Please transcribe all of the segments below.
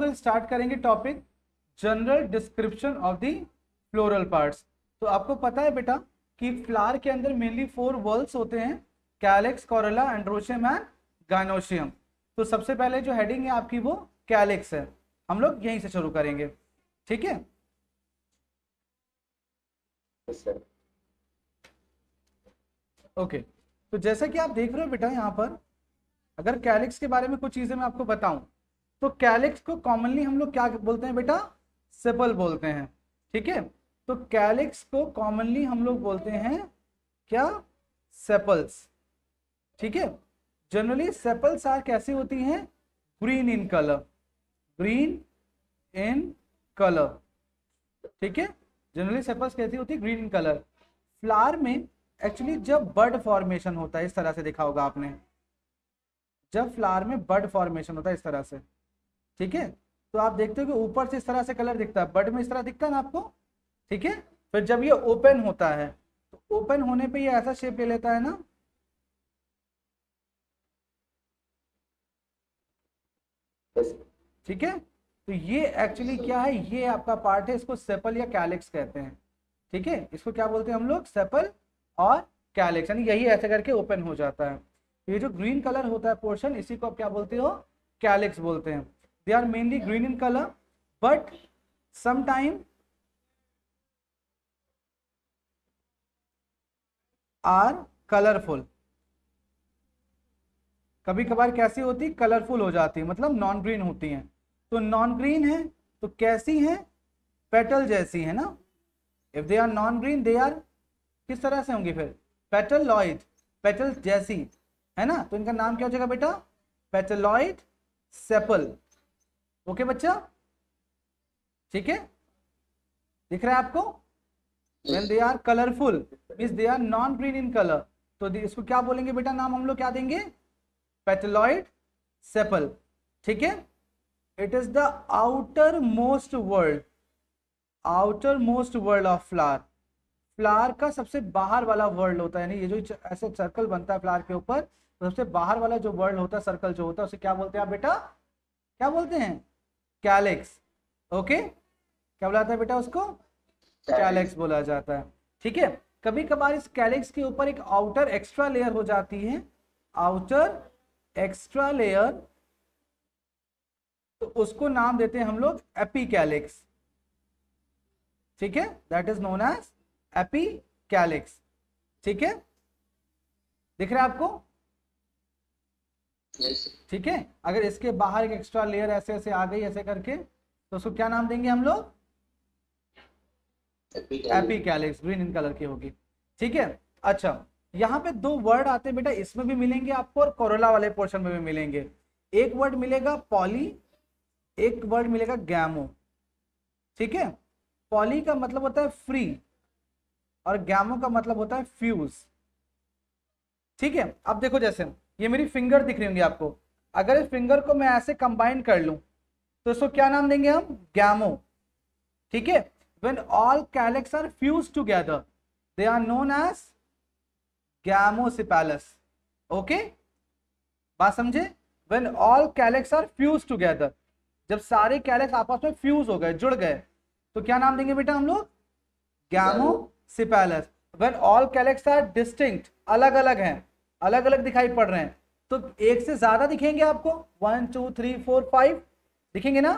लोग स्टार्ट करेंगे topic general description of the floral parts. तो आपको पता है बेटा कि फ्लावर के अंदर मेनली 4 वॉल्स होते हैं, calyx, Corolla, androecium and gynoecium. तो सबसे पहले जो हेडिंग है आपकी वो कैलिक्स है, हम लोग यहीं से शुरू करेंगे, ठीक है। ओके, तो जैसा कि आप देख रहे हो बेटा यहाँ पर, अगर कैलिक्स के बारे में कुछ चीजें मैं आपको बताऊं तो कैलिक्स को कॉमनली हम लोग क्या बोलते हैं बेटा, सेपल बोलते हैं, ठीक है। तो कैलिक्स को कॉमनली हम लोग बोलते हैं क्या, सेपल्स, ठीक है। जनरली सेपल्स आर कैसी होती हैं, green in colour, green in colour, ठीक है। जनरली सेपल्स कैसी होती है, ग्रीन इन कलर। फ्लावर में एक्चुअली जब बड फॉर्मेशन होता है, इस तरह से देखा होगा आपने, जब फ्लावर में बड फॉर्मेशन होता है इस तरह से, ठीक है, तो आप देखते हो कि ऊपर से इस तरह से कलर दिखता है, बड में इस तरह दिखता है ना आपको, ठीक है। फिर जब ये ओपन होता है तो ओपन होने पे ये ऐसा शेप ले लेता है ना, ठीक है। तो ये एक्चुअली क्या है, ये आपका पार्ट है, इसको सेपल या कैलिक्स कहते हैं, ठीक है। इसको क्या बोलते हैं हम लोग, सेपल और कैलिक्स, यानी यही ऐसे करके ओपन हो जाता है। ये जो ग्रीन कलर होता है पोर्शन, इसी को आप क्या बोलते हो, कैलिक्स बोलते हैं। They are mainly green in colour but sometime are colourful, कभी कभार कैसी होती, कलरफुल हो जाती है, मतलब नॉन ग्रीन होती हैं। तो नॉन ग्रीन है तो कैसी हैं, पेटल जैसी है ना। If they are non green they are किस तरह से होंगी फिर, पेटलॉइड, पेटल जैसी है ना। तो इनका नाम क्या हो जाएगा बेटा, पेटलॉइड सेपल। ओके बच्चा, ठीक है, दिख रहा है आपको। when they are colorful means they are non green in color, तो इसको क्या बोलेंगे बेटा, नाम हम लोग क्या देंगे, पेटलॉइड सेपल, ठीक है। It is the outer most world, outer most world of flower, flower का सबसे बाहर वाला वर्ल्ड होता है, यानी ये जो ऐसे सर्कल बनता है फ्लावर के ऊपर, तो सबसे बाहर वाला जो वर्ल्ड होता है, सर्कल जो होता है, उसे क्या बोलते हैं आप बेटा, क्या बोलते हैं, कैलिक्स। ओके, क्या बुलाता है बेटा उसको, कैलिक्स बोला जाता है, ठीक है। कभी कभार इस कैलिक्स के ऊपर एक आउटर एक्स्ट्रा लेयर हो जाती है, आउटर एक्स्ट्रा लेयर, तो उसको नाम देते हैं हम लोग एपीकैलिक्स, ठीक है, दैट इज नोन एज एपीकैलिक्स, ठीक है, दिख रहा है आपको, ठीक है। अगर इसके बाहर एक एक्स्ट्रा लेयर ऐसे ऐसे आ गई ऐसे करके, तो उसको क्या नाम देंगे हम लोग, एपीकैलिक्स, ग्रीन इन कलर की होगी, ठीक है। अच्छा, यहाँ पे 2 वर्ड आते हैं बेटा, इसमें भी मिलेंगे आपको और कोरोला वाले पोर्शन में भी मिलेंगे। एक वर्ड मिलेगा पॉली, एक वर्ड मिलेगा गैमो, ठीक है। पॉली का मतलब होता है फ्री और गैमो का मतलब होता है फ्यूज, ठीक है। अब देखो, जैसे ये मेरी फिंगर दिख रही होंगी आपको, अगर इस फिंगर को मैं ऐसे कंबाइन कर लूं तो इसको क्या नाम देंगे हम, गैमो, ठीक है। when all calyx are fused together they are known as gamosepalous, okay, बात समझे। when all calyx are fused together, जब सारे कैलिक्स आपस में फ्यूज हो गए, जुड़ गए, तो क्या नाम देंगे बेटा हम लोग, गैमोसेपैलस। when all calyx are distinct, अलग अलग हैं, अलग अलग दिखाई पड़ रहे हैं, तो एक से ज्यादा दिखेंगे आपको, 1 2 3 4 5 दिखेंगे ना,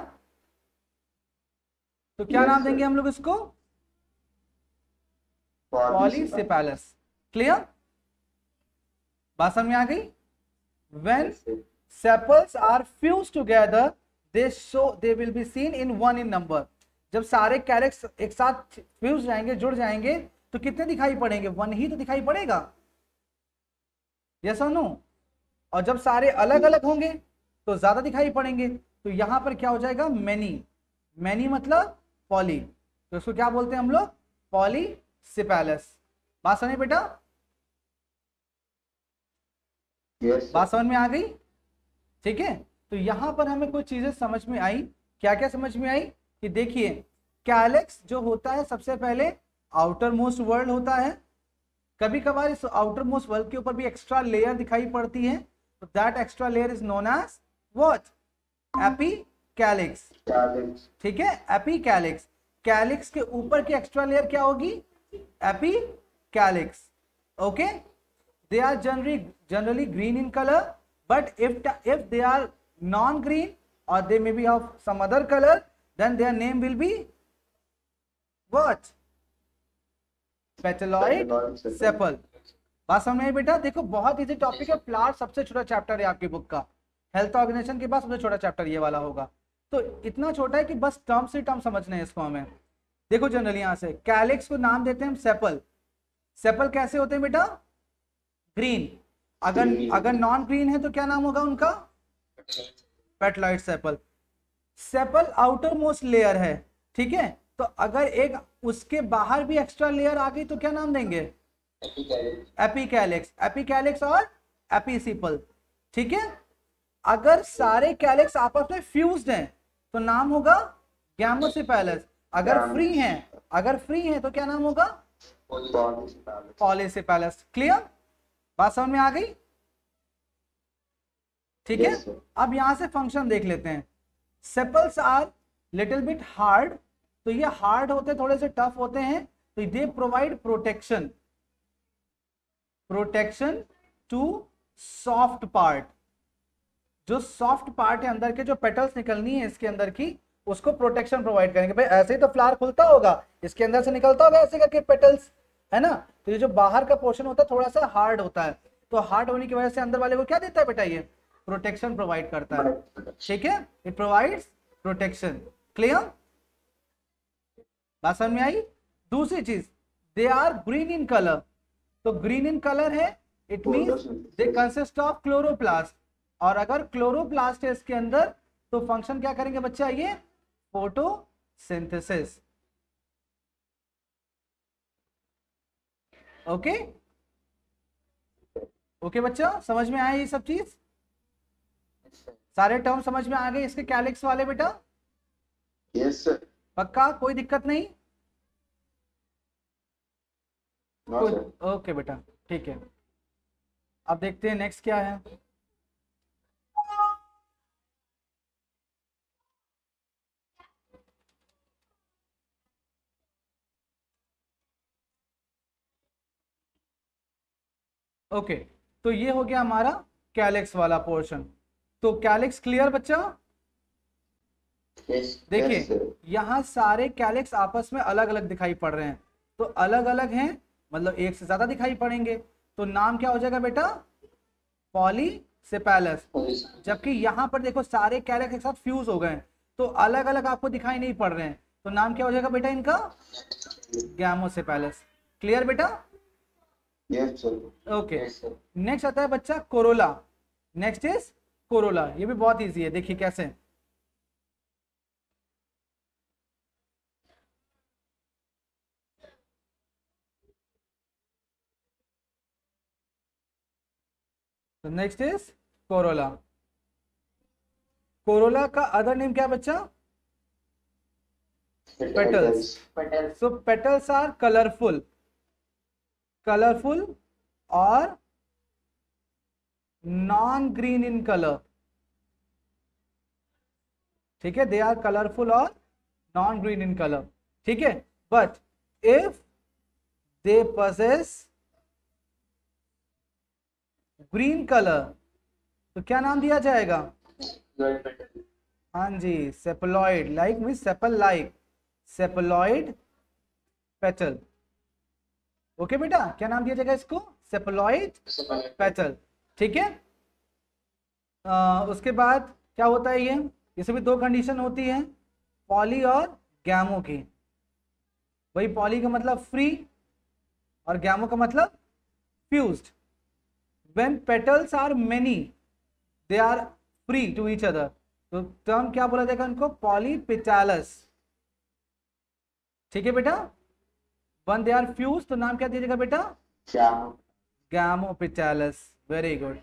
तो क्या नाम देंगे हम लोग इसको, पॉलीसेपैलस। क्लियर, बात समझ में आ गई। when sepals are fused together they will be seen in 1 in number, जब सारे कैलिक्स एक साथ फ्यूज जाएंगे, जुड़ जाएंगे, तो कितने दिखाई पड़ेंगे, 1 ही तो दिखाई पड़ेगा, यस और नो। और जब सारे अलग अलग होंगे तो ज्यादा दिखाई पड़ेंगे, तो यहां पर क्या हो जाएगा, मैनी, मैनी मतलब पॉली, तो इसको क्या बोलते हैं हम लोग, पॉलीसेपैलस। बात समझ बेटा, बात समझ में आ गई, ठीक है। तो यहां पर हमें कुछ चीजें समझ में आई, क्या क्या समझ में आई, कि देखिए कैलिक्स जो होता है सबसे पहले आउटर मोस्ट वर्ल्ड होता है, कभी कभार इस आउटर मोस्ट वर्ल्ड के ऊपर भी एक्स्ट्रा लेयर दिखाई पड़ती है, तो that extra layer is known as what, calyx, ठीक है, एपी कैलिक्स। कैलिक्स के ऊपर की एक्स्ट्रा लेयर क्या होगी? Epicalyx. Okay, they are generally green in colour, but if they are non green or they may be of some other color, then their name will be what? Petaloid sepal. बात समझ में बेटा? देखो बहुत easy topic है, flower सबसे छोटा chapter है आपकी बुक का, हेल्थ ऑर्गेनाइजेशन के बाद सबसे छोटा चैप्टर ये वाला होगा। तो इतना छोटा है कि बस टर्म से टर्म समझने हैं इसको हमें। देखो जनरली यहां से कैलिक्स को नाम देते हैं हम सेपल। सेपल कैसे होते हैं बेटा? ग्रीन। अगर नॉन ग्रीन है तो क्या नाम होगा उनका? Petaloid sepal. Sepal outer most layer है, ठीक है, तो अगर एक उसके बाहर भी एक्स्ट्रा लेयर आ गई तो क्या नाम देंगे? एपीकैलिक्स। एपीकैलिक्स और एपीसिपल, ठीक है। अगर सारे कैलिक्स आपस में फ्यूज्ड हैं तो नाम होगा गैमोसिपेलस। अगर फ्री हैं तो क्या नाम होगा? पॉलीसिपेलस। क्लियर? बात समझ में आ गई? ठीक है। अब यहां से फंक्शन देख लेते हैं। Sepals are little bit hard, तो ये हार्ड होते, थोड़े से टफ होते हैं, तो they provide protection too soft part. जो सॉफ्ट पार्ट है अंदर के, जो पेटल्स निकलनी है इसके अंदर की, उसको प्रोटेक्शन प्रोवाइड करेंगे। भाई ऐसे ही तो फ्लावर खुलता होगा, इसके अंदर से निकलता होगा ऐसे करके पेटल्स, है ना। तो ये जो बाहर का पोर्शन होता है थोड़ा सा हार्ड होता है, तो हार्ड होने की वजह से अंदर वाले को क्या देता है बेटा? ये प्रोटेक्शन प्रोवाइड करता है, ठीक है, इट प्रोवाइड्स प्रोटेक्शन। क्लियर? बात समझ में आई? दूसरी चीज, they are green in colour. तो ग्रीन इन कलर है, it means they consist of chloroplast, और अगर क्लोरोप्लास्ट है इसके अंदर तो फंक्शन क्या करेंगे बच्चा? ये फोटोसिंथेसिस। ओके ओके बच्चा, समझ में आया ये सब चीज? सारे टर्म समझ में आ गए इसके कैलिक्स वाले बेटा? Yes sir. पक्का? कोई दिक्कत नहीं? No sir. ओके बेटा, ठीक है। अब देखते हैं नेक्स्ट क्या है। ओके, तो ये हो गया हमारा कैलिक्स वाला पोर्शन। तो कैलिक्स क्लियर बच्चा? देखिए यहाँ सारे कैलिक्स आपस में अलग अलग दिखाई पड़ रहे हैं, तो अलग अलग हैं मतलब एक से ज्यादा दिखाई पड़ेंगे, तो नाम क्या हो जाएगा बेटा? पॉलीसेपेलस। जबकि यहाँ पर देखो सारे कैलिक्स एक साथ फ्यूज हो गए, तो अलग अलग आपको दिखाई नहीं पड़ रहे हैं, तो नाम क्या हो जाएगा बेटा इनका? गैमोसेपेलस। क्लियर बेटा? Yes sir. ओके, नेक्स्ट आता है बच्चा कोरोला। Next is Corolla. ये भी बहुत इजी है, देखिए कैसे। Next is corolla. कोरोला का अदर नेम क्या है बच्चा? Petals. So petals are colourful और नॉन ग्रीन इन कलर, ठीक है, दे आर कलरफुल और नॉन ग्रीन इन कलर, ठीक है। But if they possess green colour तो क्या नाम दिया जाएगा? हाँ जी, sepaloid. Like mean sepal, like sepaloid petal. Okay बेटा, क्या नाम दिया जाएगा इसको? सेपलॉइड पेटल, ठीक है। उसके बाद क्या होता है? ये इसमें भी दो कंडीशन होती है, पॉली और गैमो की। वही पॉली का मतलब फ्री और गैमो का मतलब fused. When petals are many they are free to each other, तो टर्म क्या बोला जाएगा उनको? पॉलीपेटालस, ठीक है बेटा। वन दे आर फ्यूज तो नाम क्या दिया जाएगा बेटा? गैमोपेटालस। वेरी गुड,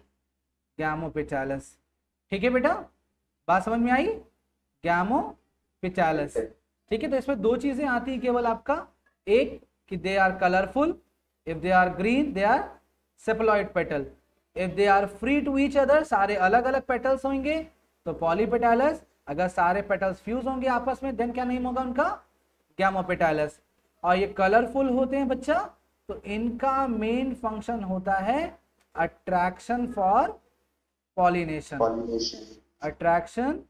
गैमोपेटालस, ठीक है बेटा। बात समझ में आई? गैमोपेटालस, ठीक है। तो इसमें दो चीजें आती है केवल आपका, एक कि they are colourful, if they are green they are sepaloid petal, if they are free to each other सारे अलग अलग पेटल्स होंगे तो पॉलीपेटालस, अगर सारे पेटल्स फ्यूज होंगे आपस में देन क्या नेम होगा उनका? गैमोपेटालस। और ये कलरफुल होते हैं बच्चा, तो इनका मेन फंक्शन होता है attraction for pollination. Attraction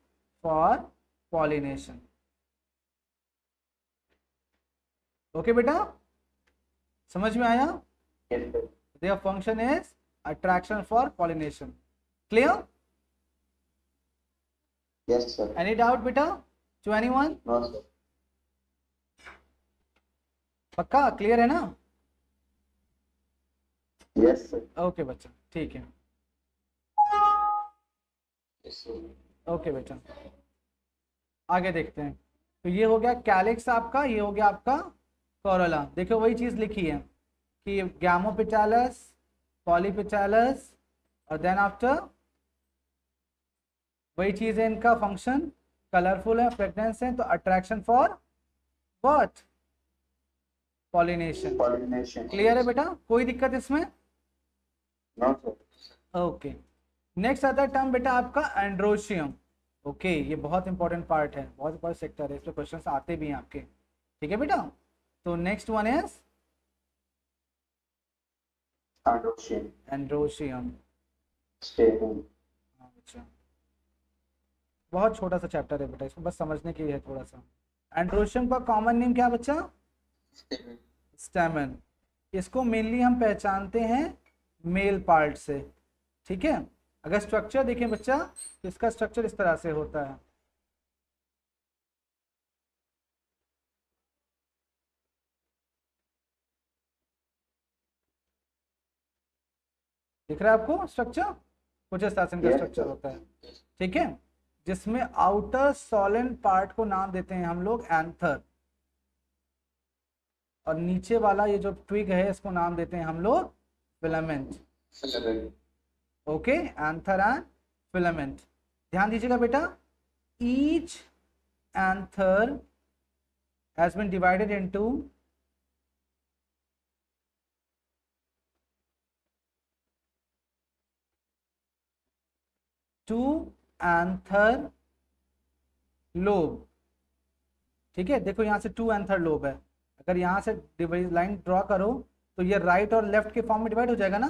for pollination. Okay बेटा, समझ में आया? Their function is attraction for pollination. Clear? Yes, sir. Any doubt बेटा? To anyone? No, sir. पक्का क्लियर है ना? Yes, sir. ओके बच्चा, ठीक है। Yes, sir. ओके बेटा, आगे देखते हैं। तो ये हो गया कैलिक्स आपका, ये हो गया आपका कोरोला। देखो वही चीज लिखी है कि गैमोपेटालस, पॉलीपेटालस और देन आफ्टर वही चीज है, इनका फंक्शन कलरफुल है, फ्रेगनेंस है, तो attraction for what? Pollination. Pollination. Clear है बेटा? कोई दिक्कत इसमें? No, sir. ओके। नेक्स्ट आता है टर्म बेटा आपका एंड्रोशियम। ओके, ये बहुत इंपॉर्टेंट पार्ट है, बहुत इंपॉर्टेंट सेक्टर है, इस पे क्वेश्चंस आते भी हैं आपके। ठीक है बेटा? तो next one is Androgen. Androecium. Stamen. अच्छा, बहुत छोटा सा चैप्टर है बेटा, इसको बस समझने के लिए है थोड़ा सा। एंड्रोशियम का कॉमन नेम क्या बच्चा? Stamen. स्टैमन। इसको मेनली हम पहचानते हैं मेल पार्ट से। ठीक है? अगर स्ट्रक्चर देखें बच्चा तो इसका स्ट्रक्चर इस तरह से होता है। दिख रहा है आपको स्ट्रक्चर? कुछ इस तरह से इनका Yes, स्ट्रक्चर sir. होता है। ठीक है? जिसमें आउटर सॉलिड पार्ट को नाम देते हैं हम लोग एंथर, और नीचे वाला ये जो ट्विग है इसको नाम देते हैं हम लोग filament. Filament. Okay, anther and filament. ध्यान दीजिएगा बेटा, each anther has been divided into two anther lobe. ठीक है? देखो यहां से टू एंथर लोब है, अगर यहां से डिवाइड लाइन ड्रॉ करो तो ये राइट और लेफ्ट के फॉर्म में डिवाइड हो जाएगा ना,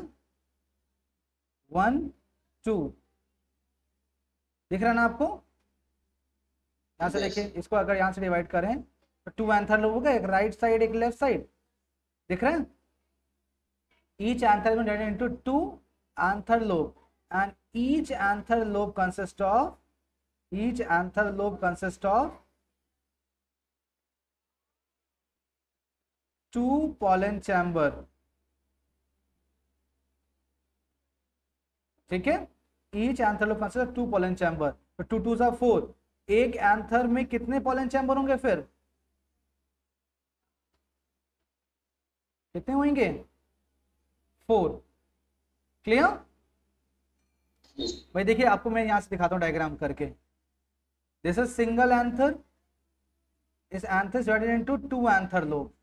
1 2। दिख रहा है ना आपको? यहां से Yes. देखिए, इसको अगर यहां से डिवाइड करें तो टू एंथर लोब होगा, एक राइट साइड एक लेफ्ट साइड। दिख रहा है? Each anther is divided into two anther lobe and each anther lobe consist of two pollen chamber. ठीक है? Each anther lobe consist of two pollen chamber. तो 2 2 सा 4। एक एंथर में कितने पॉलन चैम्बर होंगे फिर? कितने होंगे? 4। क्लियर? भाई देखिए, आपको मैं यहां से दिखाता हूं डायग्राम करके। दिस इज सिंगल एंथर, इस anther divided into two anther lobe,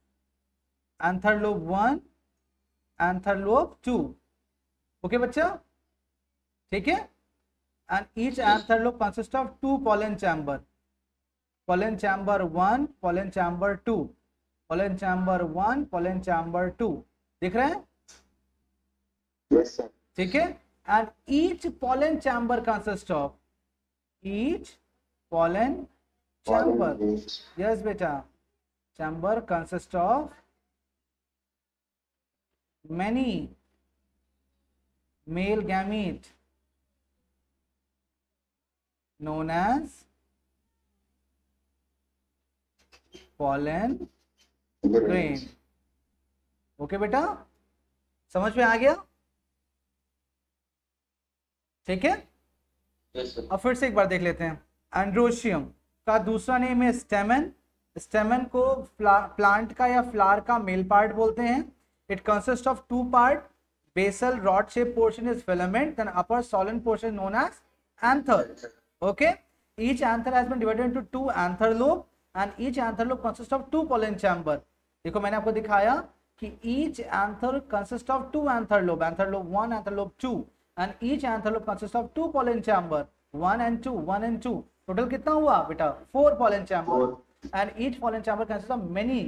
anther lobe 1, anther lobe 2। Okay बच्चा? ठीक है? And each anther lobe consist of two pollen chamber, pollen chamber 1, pollen chamber 2, pollen chamber 1, pollen chamber 2। दिख रहे हैं? Yes, sir. ठीक है? And each pollen chamber consist of, each pollen chamber, Pollen leaves. Yes बेटा, chamber consist of many male gamete known as pollen grain। Okay बेटा, समझ में आ गया? ठीक है? Yes, sir. अब फिर से एक बार देख लेते हैं। एंड्रोशियम का दूसरा नेम है स्टेमन। स्टेमन को प्लांट का या फ्लावर का मेल पार्ट बोलते हैं। It consist of two part, basal rod shaped portion is filament, then upper solid portion known as anther. Okay, each anther has been divided into two anther lobe and each anther lobe consists of two pollen chamber। देखो मैंने आपको दिखाया कि each anther consists of two anther lobe 1, anther lobe 2, and each anther lobe consists of two pollen chamber 1 and 2, 1 and 2, total कितना हुआ बेटा? 4 pollen chamber, 4. and each pollen chamber consists of many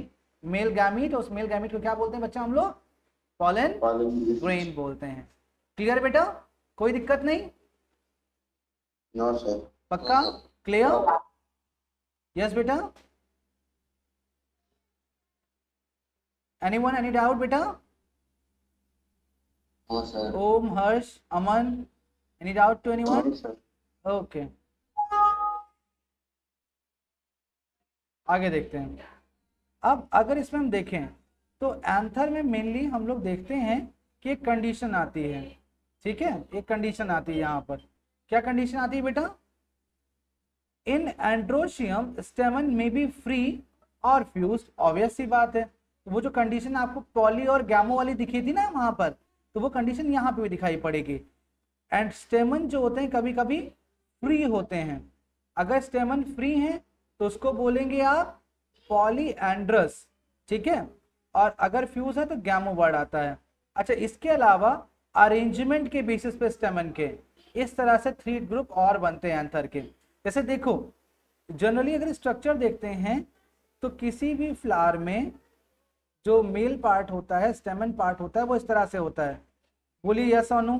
male gamete। उस male gamete को क्या बोलते हैं बच्चा हम लोग? pollen Pollen. grain बोलते हैं। क्लियर बेटा? कोई दिक्कत नहीं? No, sir. पक्का? क्लियर? यस बेटा? एनीवन, एनी डाउट बेटा? No, sir. Om, Harsh, Aman, any doubt to anyone? No, sir. Okay, आगे देखते हैं। अब अगर इसमें हम देखें तो एंथर में मेनली हम लोग देखते हैं कि एक कंडीशन आती है, ठीक है, एक कंडीशन आती है यहाँ पर। क्या कंडीशन आती है बेटा? इन एंड्रोशियम स्टेमन में बी फ्री और फ्यूज्ड। ऑब्वियस सी बात है, तो वो जो कंडीशन आपको पॉली और गैमो वाली दिखी थी ना वहां पर, तो वो कंडीशन यहाँ पे भी दिखाई पड़ेगी। एंड स्टेमन जो होते हैं कभी कभी फ्री होते हैं। अगर स्टेमन फ्री हैं तो उसको बोलेंगे आप पॉलीएंड्रस, ठीक है, और अगर फ्यूज है तो गैमो वर्ड आता है। अच्छा, इसके अलावा अरेंजमेंट के बेसिस पे स्टेमन के इस तरह से 3 ग्रुप और बनते हैं एंथर के। जैसे देखो, जनरली अगर स्ट्रक्चर देखते हैं तो किसी भी फ्लावर में जो मेल पार्ट होता है, स्टेमन पार्ट होता है, वो इस तरह से होता है। बोलिए यस और नो?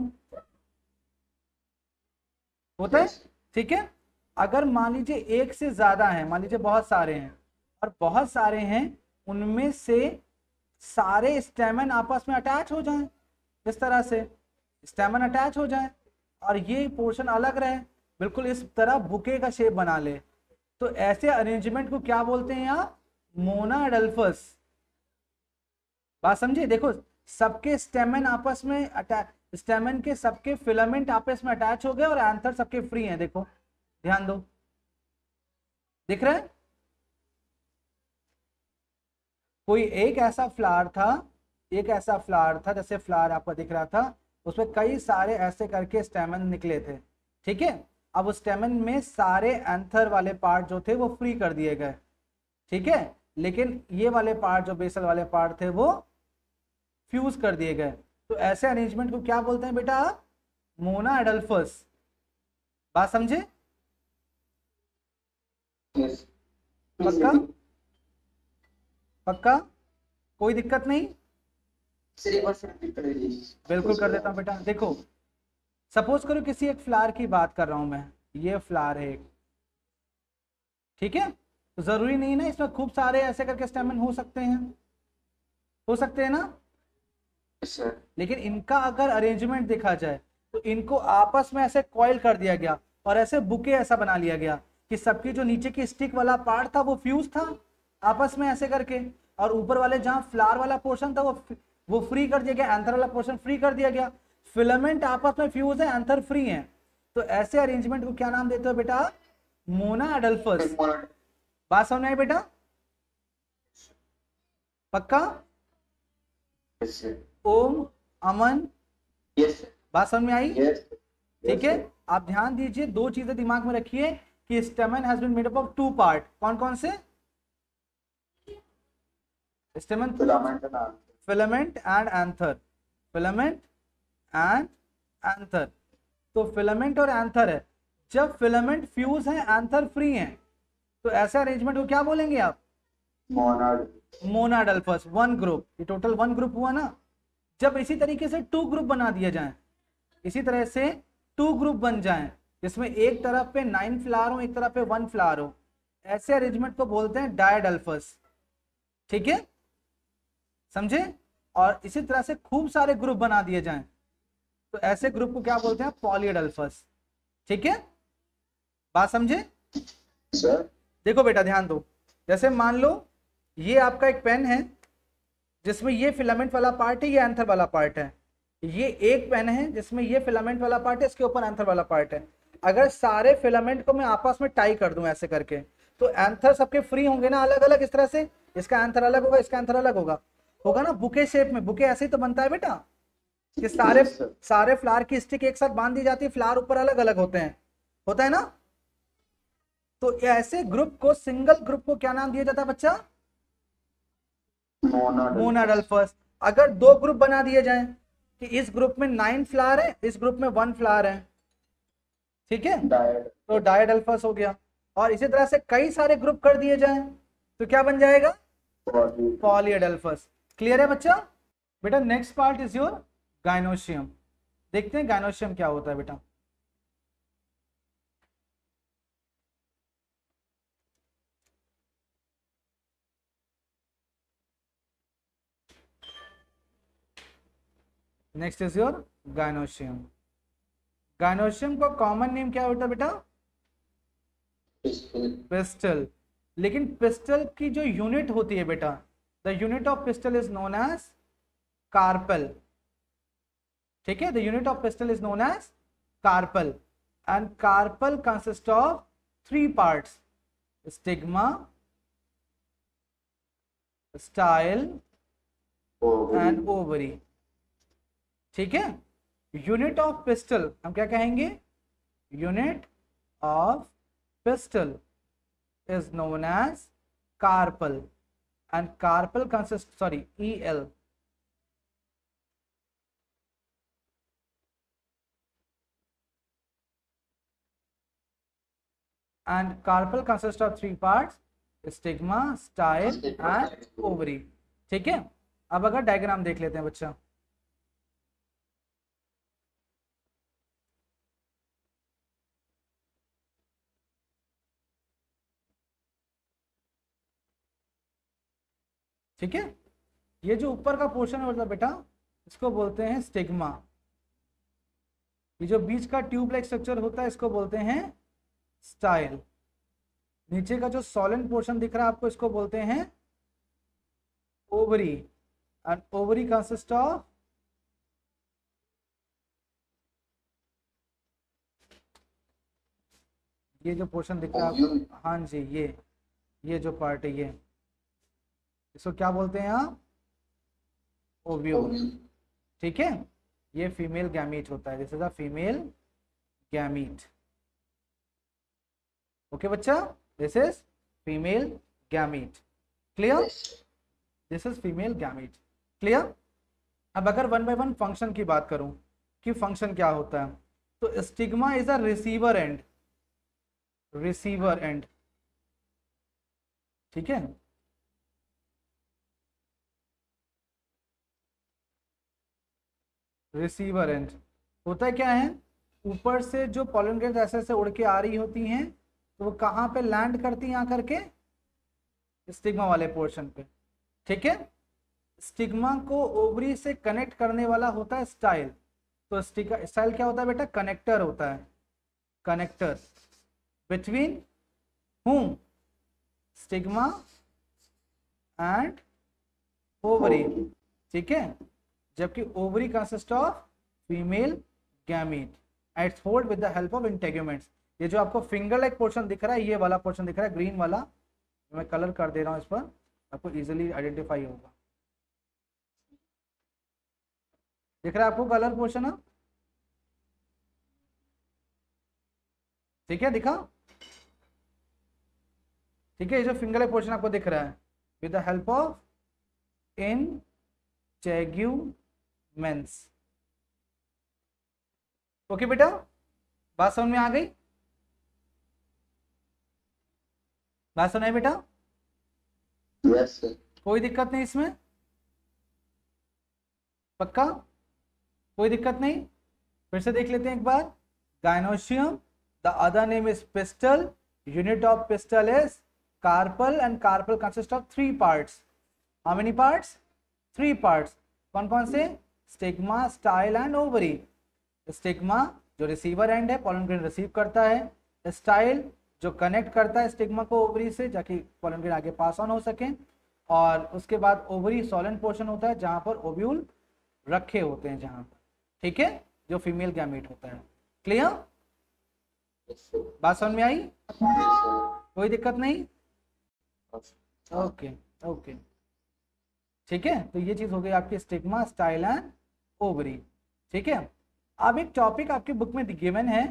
होता है, Yes. ठीक है। अगर मान लीजिए एक से ज्यादा है, मान लीजिए बहुत सारे हैं और बहुत सारे हैं, उनमें से सारे स्टेमन आपस में अटैच हो जाएं, इस तरह से स्टेमन अटैच हो जाएं और ये पोर्शन अलग रहे, बिल्कुल इस तरह बुके का शेप बना ले, तो ऐसे अरेंजमेंट को क्या बोलते हैं आप? मोनाडेल्फस। बात समझे? देखो, सबके स्टेमन आपस में अटैच, स्टेमन के सबके फिलामेंट आपस में अटैच हो गए और एंथर सबके फ्री हैं। देखो, ध्यान दो, दिख रहा है? कोई एक ऐसा फ्लावर था, एक ऐसा फ्लावर था, जैसे फ्लावर आपको दिख रहा था, उसमें कई सारे ऐसे करके स्टेमन निकले थे, ठीक है। अब उस स्टेमन में सारे एंथर वाले पार्ट जो थे वो फ्री कर दिए गए, ठीक है, लेकिन ये वाले पार्ट जो बेसल वाले पार्ट थे वो फ्यूज कर दिए गए। तो ऐसे अरेंजमेंट को क्या बोलते हैं बेटा? मोनाडेल्फस। बात समझे? Yes. पक्का? पक्का? कोई दिक्कत नहीं? बिल्कुल कर देता हूं बेटा। देखो, सपोज करो किसी एक फ्लावर की बात कर रहा हूं मैं, ये फ्लावर है एक, ठीक है, तो जरूरी नहीं ना इसमें खूब सारे ऐसे करके स्टेमन हो सकते हैं, हो सकते हैं ना, Yes, sir. लेकिन इनका अगर अरेंजमेंट देखा जाए तो इनको आपस में ऐसे कॉइल कर दिया गया और ऐसे बुके ऐसा बना लिया गया कि सबकी जो नीचे की स्टिक वाला पार्ट था वो फ्यूज था आपस में ऐसे करके, और ऊपर वाले जहां फ्लावर वाला पोर्शन था वो फ्री कर दिया गया, एंथर वाला पोर्शन फ्री कर दिया गया। फिलामेंट आपस में फ्यूज है, एंथर फ्री है, तो ऐसे अरेंजमेंट को क्या नाम देते हो बेटा? मोनाडेल्फस। बात समझ में आई बेटा? पक्का? Yes, sir. ओम, अमन, Yes, sir. बात समझ में आई? Yes. ठीक है, आप ध्यान दीजिए, 2 चीजें दिमाग में रखिए कि stamen has been made up of 2 part. कौन कौन से? Stamen, Filament and anther. Filament and anther, filament and anther. तो फिलामेंट और एंथर है। जब फिलामेंट फ्यूज है, एंथर फ्री है, तो ऐसे अरेंजमेंट को क्या बोलेंगे आप? Monad. मोनाडेल्फस। 1 ग्रुप, ये टोटल 1 ग्रुप हुआ ना। जब इसी तरीके से 2 ग्रुप बना दिए जाएं, इसी तरह से 2 ग्रुप बन जाएं जिसमें एक तरफ पे 9 फ्लावर हो, एक तरफ पे 1 फ्लावर हो, ऐसे अरेंजमेंट को बोलते हैं डायडेल्फस, ठीक है, समझे? और इसी तरह से खूब सारे ग्रुप बना दिए जाएं तो ऐसे ग्रुप को क्या बोलते हैं? पॉलीडेल्फस, ठीक है। बात समझे? Sir. देखो बेटा, ध्यान दो, जैसे मान लो ये आपका एक पेन है जिसमें ये फिलामेंट वाला पार्ट है, ये एंथर वाला पार्ट है। ये एक पेन है जिसमें ये फिलामेंट वाला पार्ट है, इसके ऊपर एंथर वाला पार्ट है। अगर सारे फिलामेंट को मैं आपस में टाई कर दूं ऐसे करके, तो एंथर सबके फ्री होंगे ना, अलग अलग इस तरह से, इसका एंथर अलग होगा, इसका एंथर अलग होगा, होगा ना बुके शेप में। बुके ऐसे ही तो बनता है बेटा कि Yes, sir. सारे फ्लावर की स्टिक एक साथ बांध दी जाती है, फ्लावर ऊपर अलग अलग होते हैं, होता है ना। तो ऐसे ग्रुप को, सिंगल ग्रुप को क्या नाम दिया जाता है बच्चा? Monad. मोनाडेल्फस। अगर 2 ग्रुप बना दिए जाएं कि इस ग्रुप में 9 फ्लावर है, इस ग्रुप में 1 फ्लावर है, ठीक है, Diad. तो डायडेल्फस हो गया। और इसी तरह से कई सारे ग्रुप कर दिए जाएं तो क्या बन जाएगा, पॉलीएडल्फस। क्लियर है बच्चा? बेटा next part is your gynoecium. देखते हैं गाइनोशियम क्या होता है बेटा। Next is your gynoecium. Gynoecium का कॉमन नेम क्या होता है बेटा, पिस्टल। लेकिन पिस्टल की जो यूनिट होती है बेटा, the unit of pistil is known as carpel. ठीक है, the unit of pistil is known as carpel and carpel consist of 3 parts, stigma, style and ovary. ठीक है, यूनिट ऑफ पिस्टल हम क्या कहेंगे, unit of pistil is known as carpel and carpel consists, sorry, EL, and carpel consists of 3 parts, stigma, style and ovary। ठीक है, अब अगर diagram देख लेते हैं बच्चा। ठीक है, ये जो ऊपर का पोर्शन है बेटा, इसको बोलते हैं स्टिग्मा। ये जो बीच का ट्यूब लाइक स्ट्रक्चर होता है इसको बोलते हैं स्टाइल। नीचे का जो सॉलिड पोर्शन दिख रहा है आपको, इसको बोलते हैं ovary and ovary consist of ये जो पोर्शन दिख रहा है आपको, हाँ जी, ये जो पार्ट है ये, इसको क्या बोलते हैं आप, ओव्यूल। ठीक है, ये फीमेल गैमीट होता है, this is a female gamete. Okay बच्चा, this is female gamete. Clear? This is female gamete. Clear? अब अगर 1 बाय 1 फंक्शन की बात करूं कि फंक्शन क्या होता है, तो stigma is a receiver and, receiver and. ठीक है, रिसीवर एंड होता क्या है, ऊपर से जो पॉलन ग्रेन्स ऐसे ऐसे उड़ के आ रही होती हैं, तो वो कहाँ पे लैंड करती हैं, आकर के स्टिग्मा वाले पोर्शन पे। ठीक है, स्टिग्मा को ओवरी से कनेक्ट करने वाला होता है स्टाइल। तो स्टाइल क्या होता है बेटा, कनेक्टर होता है, connector between whom, stigma and ovary. ठीक है, जबकि ovary consist of female gamete it's hold with the help of integuments. ये जो आपको फिंगर लाइक पोर्शन दिख रहा है, ये वाला पोर्शन दिख रहा है ग्रीन वाला, मैं कलर कर दे रहा हूं, इस पर आपको इजीली आइडेंटिफाई होगा। दिख रहा है आपको कलर पोर्शन है? ठीक है, दिखा? ठीक है, ये जो फिंगर लाइक पोर्शन आपको दिख रहा है, with the help of integuments. Okay बेटा, बात समझ में आ गई? बात सुनाई बेटा? Yes sir. कोई दिक्कत नहीं इसमें? पक्का? कोई दिक्कत नहीं? फिर से देख लेते हैं एक बार। Gynoecium, the other name is pistil, unit of pistil is carpel and carpel consist of 3 parts. How many parts? 3 parts. कौन कौन से? Stigma, style and ovary. Stigma जो रिसीवर एंड है, पॉलन ग्रेन रिसीव करता है। स्टाइल जो connect करता है स्टिग्मा को ओवरी से, ताकि पॉलन ग्रेन आगे पास ऑन हो सके। और उसके बाद ओवरी सॉलिड पोर्शन होता है, जहां पर ओव्यूल रखे होते हैं, जहां पर। ठीक है, जो फीमेल गैमीट होता है। क्लियर? बात समझ में आई? कोई दिक्कत नहीं? ओके ओके, ठीक है। तो ये चीज हो गई आपकी स्टिग्मा, स्टाइल एंड ओवरी। ठीक है, अब एक टॉपिक आपकी बुक में गिवन है,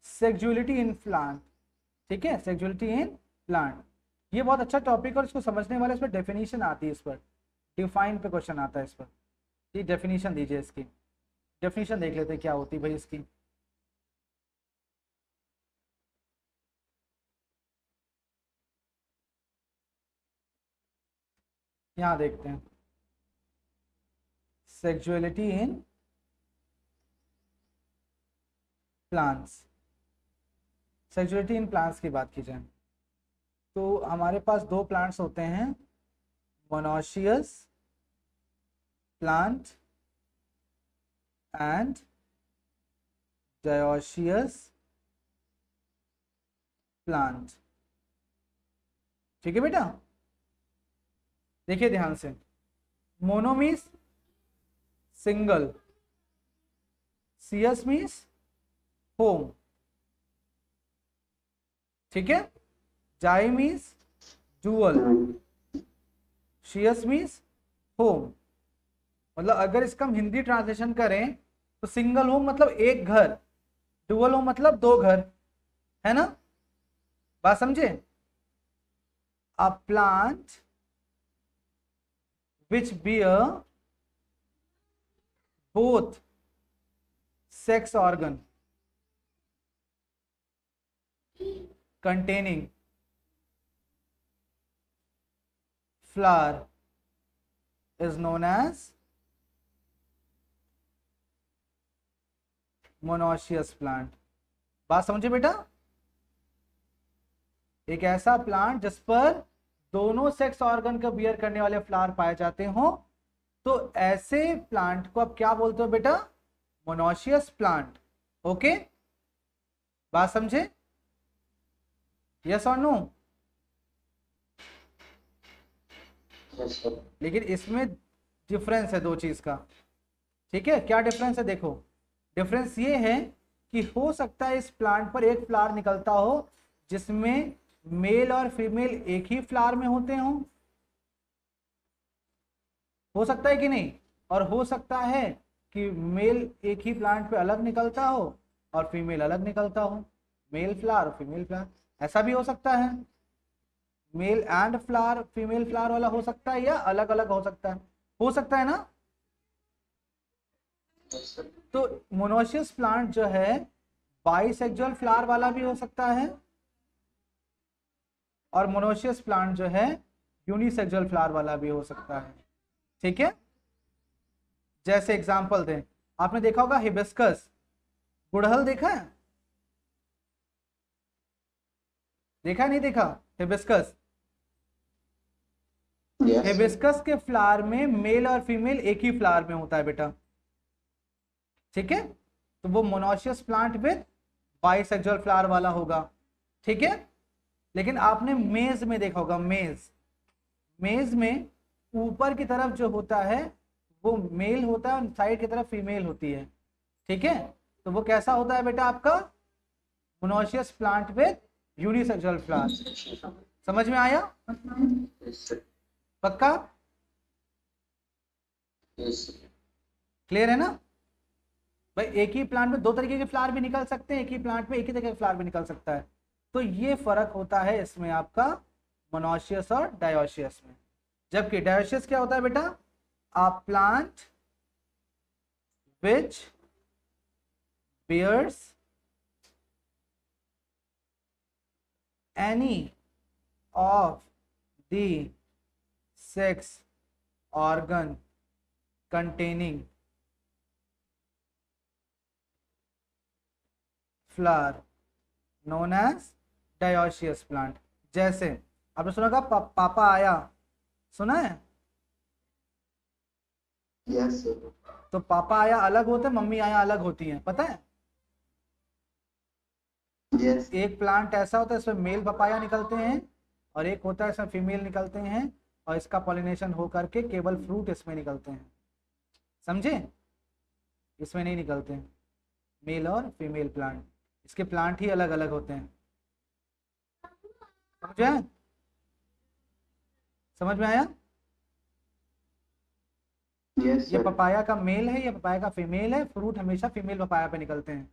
सेक्सुअलिटी इन प्लांट। ठीक है, सेक्सुअलिटी इन प्लांट, ये बहुत अच्छा टॉपिक, और इसको समझने वाले इस पर डेफिनेशन आती है, इस पर डिफाइन पे क्वेश्चन आता है इस पर। ये डेफिनेशन दीजिए, इसकी डेफिनेशन देख लेते हैं क्या होती है भाई इसकी। यहां देखते हैं, sexuality in plants. Sexuality in plants की बात की जाए तो हमारे पास दो प्लांट्स होते हैं, monoecious plant and dioecious plant. ठीक है बेटा, देखिए ध्यान से, mono means single, ecious means home, ठीक है, di means dual, ecious means home. मतलब अगर इसका हम हिंदी ट्रांसलेशन करें तो सिंगल होम मतलब एक घर, डुअल होम मतलब दो घर, है ना, बात समझे। A plant which bear both sex organ containing flower is known as monoecious plant। बात समझे बेटा, एक ऐसा प्लांट जिस पर दोनों सेक्स ऑर्गन का बियर करने वाले फ्लावर पाए जाते हो, तो ऐसे प्लांट को आप क्या बोलते हो बेटा, मोनोशियस प्लांट। ओके, बात समझे, यस और नो। लेकिन इसमें डिफरेंस है दो चीज का, ठीक है, क्या डिफरेंस है, देखो डिफरेंस ये है कि हो सकता है इस प्लांट पर एक फ्लावर निकलता हो जिसमें मेल और फीमेल एक ही फ्लावर में होते हो सकता है कि नहीं, और हो सकता है कि मेल एक ही प्लांट पे अलग निकलता हो और फीमेल अलग निकलता हो, मेल फ्लावर फीमेल फ्लावर, ऐसा भी हो सकता है, male and flower female flower वाला हो सकता है, या अलग अलग हो सकता है ना। तो मोनोशियस प्लांट जो है बाइसेक्सुअल फ्लावर वाला भी हो सकता है, और मोनोशियस प्लांट जो है यूनिसेक्सुअल फ्लावर वाला भी हो सकता है, ठीक है। जैसे एग्जांपल दें, आपने देखा होगा हिबिस्कस, गुड़हल देखा है, देखा नहीं देखा, हिबिस्कस, हिबिस्कस के फ्लावर में मेल और फीमेल एक ही फ्लावर में होता है बेटा, ठीक है, तो वो monoecious plant with bisexual flower वाला होगा, ठीक है। लेकिन आपने मेज में देखा होगा, मेज में ऊपर की तरफ जो होता है वो मेल होता है और साइड की तरफ फीमेल होती है, ठीक है, तो वो कैसा होता है बेटा आपका, monoecious plant with unisexual flower. समझ में आया, पक्का, क्लियर है ना भाई। एक ही प्लांट में दो तरीके के फ्लावर भी निकल सकते हैं, एक ही प्लांट में एक ही तरीके का फ्लावर भी निकल सकता है, तो ये फर्क होता है इसमें आपका मोनोशियस और डायोशियस में। जबकि डायोशियस क्या होता है बेटा, a plant which bears any of the sex organ containing flower known as dioecious plant। जैसे आपने सुना होगा पापा आया, सुना है, Yes, sir. तो पापा आया अलग होते हैं, मम्मी आया अलग होती हैं, पता है। Yes. एक प्लांट ऐसा होता है इसमें मेल पपाया निकलते हैं और एक होता है इसमें फीमेल निकलते हैं, और इसका पॉलिनेशन हो करके केवल फ्रूट इसमें निकलते हैं, समझे, इसमें नहीं निकलते हैं मेल और फीमेल प्लांट, इसके प्लांट ही अलग अलग होते हैं, समझे, समझ में आया। Yes, ये sir. पपाया का मेल है, ये पपाया का फीमेल है, फ्रूट हमेशा फीमेल पपाया पे निकलते हैं,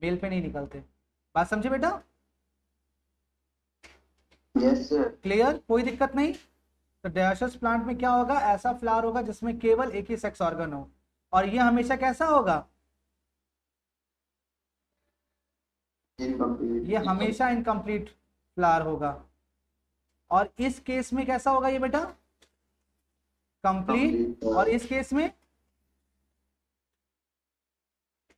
मेल पे नहीं निकलते, बात समझे बेटा, Yes, sir. क्लियर, कोई दिक्कत नहीं। तो डायोशियस प्लांट में क्या होगा, ऐसा फ्लावर होगा जिसमें केवल एक ही सेक्स ऑर्गन हो, और ये हमेशा कैसा होगा, Incomplete. ये हमेशा इनकम्प्लीट फ्लावर होगा। और इस केस में कैसा होगा ये बेटा, कंप्लीट, और इस केस में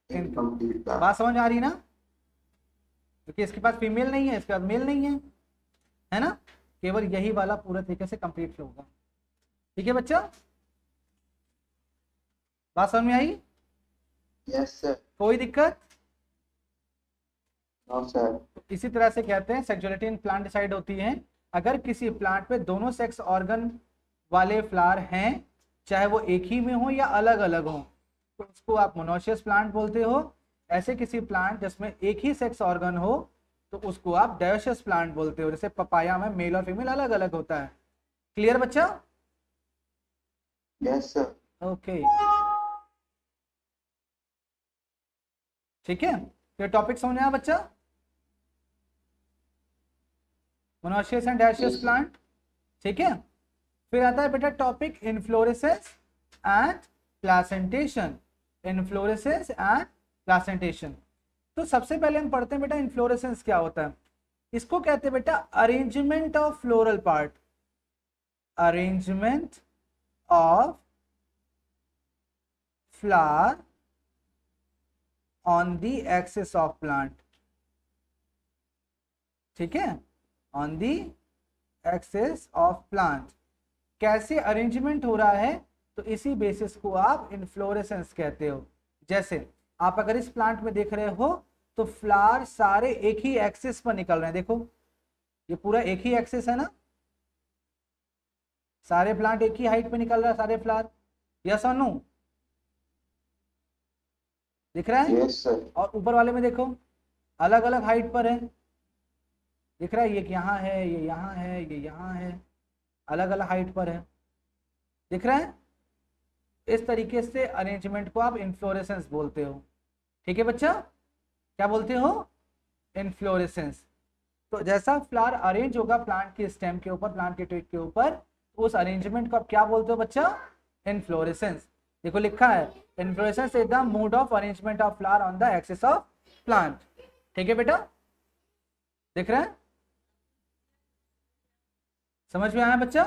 इनकम्प्लीट फ्लावर। बात समझ आ रही ना, क्योंकि इसके पास फीमेल नहीं है, इसके पास मेल नहीं है ना, केवल यही वाला पूरा तरीके से कंप्लीट फ्लो होगा। ठीक है बच्चा, बात समझ में आई? Yes sir. कोई दिक्कत? No sir. इसी तरह से कहते हैं सेक्सुअलिटी इन प्लांट डिसाइड होती है अगर किसी प्लांट पे दोनों सेक्स ऑर्गन वाले फ्लावर हैं, चाहे वो एक ही में हो या अलग अलग हो, तो उसको आप मोनोशियस प्लांट बोलते हो। ऐसे किसी प्लांट जिसमें एक ही सेक्स ऑर्गन हो तो उसको आप डायोशियस प्लांट बोलते हो। जैसे पपाया में मेल और फीमेल अलग अलग होता है। क्लियर बच्चा? Yes sir. ओके, ठीक है, तो टॉपिक समझ में आया बच्चा? Monoecious and dioecious Yes. Plant, ठीक है। फिर आता है बेटा topic inflorescence and placentation. Inflorescence and placentation, तो सबसे पहले हम पढ़ते हैं बेटा इनफ्लोरेसेंस क्या होता है। इसको कहते हैं बेटा arrangement of floral part, arrangement of flower on the axis of plant. ठीक है, on the axis of plant कैसे अरेंजमेंट हो रहा है, तो इसी बेसिस को आप इनफ्लोरेसेंस कहते हो। जैसे आप अगर इस प्लांट में देख रहे हो तो फ्लावर सारे एक ही एक्सिस पर निकल रहे हैं। देखो ये पूरा एक ही एक्सिस है ना, सारे प्लांट एक ही हाइट पे निकल रहा है, सारे फ्लावर। यस और नो? दिख रहा है? Yes sir. और ऊपर वाले में देखो अलग अलग हाइट पर है, दिख रहा है, ये यहाँ है, ये यहाँ है, ये यहाँ है, अलग अलग हाइट पर है, दिख रहा है? इस तरीके से अरेंजमेंट को आप इनफ्लोरेसेंस बोलते हो। ठीक है बच्चा, क्या बोलते हो? इनफ्लोरेसेंस। तो जैसा फ्लावर अरेंज होगा प्लांट के स्टेम के ऊपर, प्लांट के ट्विग के ऊपर, उस अरेंजमेंट को आप क्या बोलते हो बच्चा? इनफ्लोरेसेंस। देखो लिखा है inflorescence is the mode of arrangement of flower on the axis of plant. ठीक है बेटा, दिख रहा है? समझ में आया बच्चा?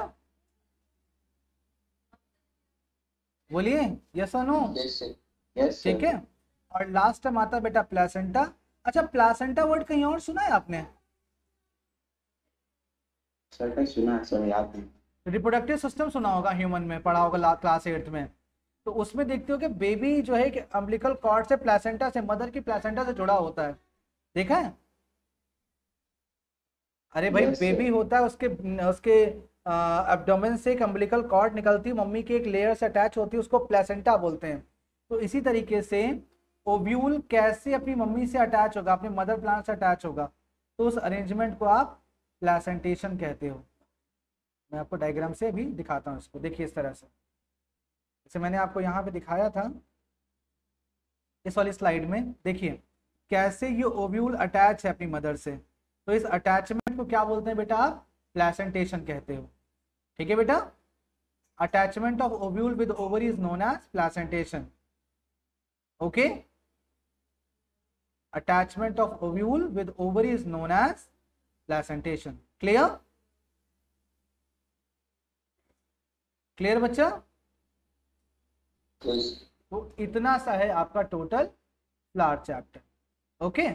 बोलिए यस और नो? Yes sir. यस ठीक है, और लास्ट टाइम आता बेटा प्लासेंटा। अच्छा, प्लासेंटा वर्ड कहीं और सुना है आपने? सर कहीं सुना है सर, याद नहीं। रिप्रोडक्टिव सिस्टम सुना होगा, ह्यूमन में पढ़ा होगा क्लास 8 में। तो उसमें देखते हो कि बेबी जो है कि अम्बिलिकल कॉर्ड से, प्लासेंटा से, मदर की प्लासेंटा से जुड़ा होता है। देखा है? अरे भाई Yes, sir. बेबी होता है, उसके उसके एब्डोमेन से एक अम्बिलिकल कॉर्ड निकलती है, मम्मी के एक लेयर से अटैच होती है, उसको प्लेसेंटा बोलते हैं। तो इसी तरीके से ओव्यूल कैसे अपनी मम्मी से अटैच होगा, अपने मदर प्लांट से अटैच होगा, तो उस अरेंजमेंट को आप प्लेसेंटेशन कहते हो। मैं आपको डायग्राम से भी दिखाता हूँ इसको, देखिए इस तरह से, जैसे मैंने आपको यहाँ पे दिखाया था इस वाली स्लाइड में। देखिए कैसे ये ओव्यूल अटैच है अपनी मदर से, तो इस अटैचमेंट को क्या बोलते हैं बेटा? आप प्लेसेंटेशन कहते हो। ठीक है बेटा, attachment of ovule with ovary is known as placentation. Okay, attachment of ovule with ovary is known as placentation. Clear? Clear बच्चा? Yes. तो इतना सा है आपका टोटल फ्लावर चैप्टर। ओके